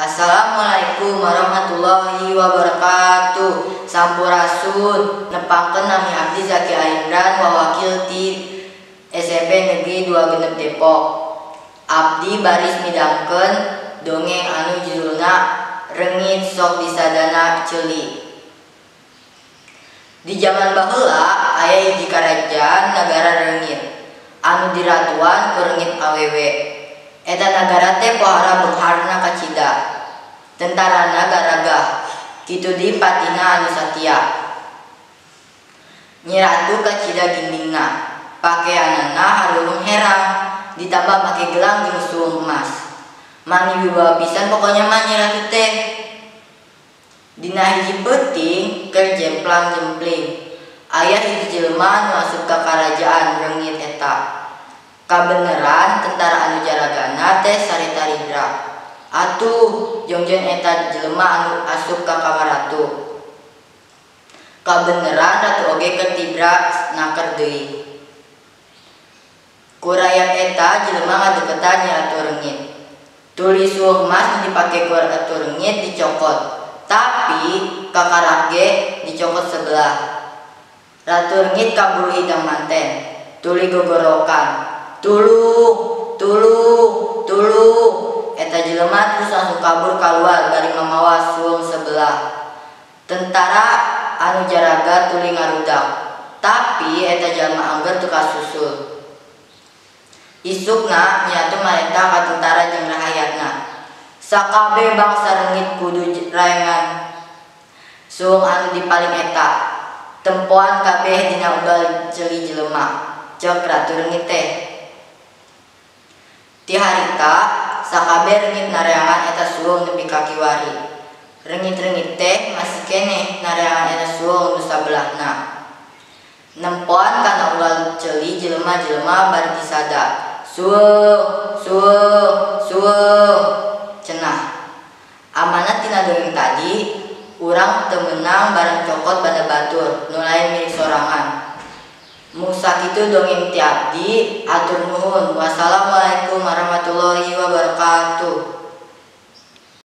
Assalamualaikum warahmatullahi wabarakatuh. Sampurasun nepangkeun nami abdi Zaki Aindran wawakil ti SMP Negeri 2 Genep Depok. Abdi baris midangkeun dongeng anu judulna Reungit Sok Disadana Ceuli. Di zaman baheula aya hiji karajaan nagara Reungit anu diratuan ku reungit awewe. Eta nagara teh pohara beungharna kacida, tentarana garagah, kitu di patina anu satia. Nyi Ratu kacida gindingna, pakeanana harurung herang, ditambah make gelang jeung suung emas. Mani wibawa pisan pokoknya mah Nyi Ratu teh. Dina hiji peuting keur jemplang-jempling, aya hiji jelema nu asup ka karajaan Reungit eta. Kabeneran tentara anu jaragana teh sarita Ridra. Atuh jongjon eta jelema anu asup ka kamar ratu. Kabeneran ratu oge keur tibra naker deui. Ku rakyat eta jelema ngadeketan Nyi Ratu Reungit. Tuluy sueuh emas nu dipake ku Ratu Reungit dicokot, tapi kakarak ge dicokot sebelah. Ratu Reungit kaburu hidang manten, tuluy gogorokan. Tulung, tulung, tulung. Eta jelema terus langsung kabur kaluar bari mamawa suung sebelah. Tentara anu jaraga tuluy ngarudak, tapi eta jalma angger teu kasusul. Isukna nyatu marentah ka tentara jeung rahayatna. Sakabeh bangsa Reungit kudu raengan suung anu dipaling eta. Tempoan kabeh dina unggal ceuli jelema, ceuk Ratu Reungit teh. Ti harita sakabeh Reungit nareangan eta suung nepi ka kiwari. Reungit-reungit teh masih keneh nareangan eta suung nu sabelahna. Nempoan kana unggal ceuli jelema-jelema bari disada. Suung, suung, suung, cenah. Amanat tina dongeng tadi, urang teu meunang bareng cokot banda batur nu lain milik sorangan. Mung sakitu dongeng ti abdi, atur nuhun. Wassalamualaikum warahmatullahi wabarakatuh.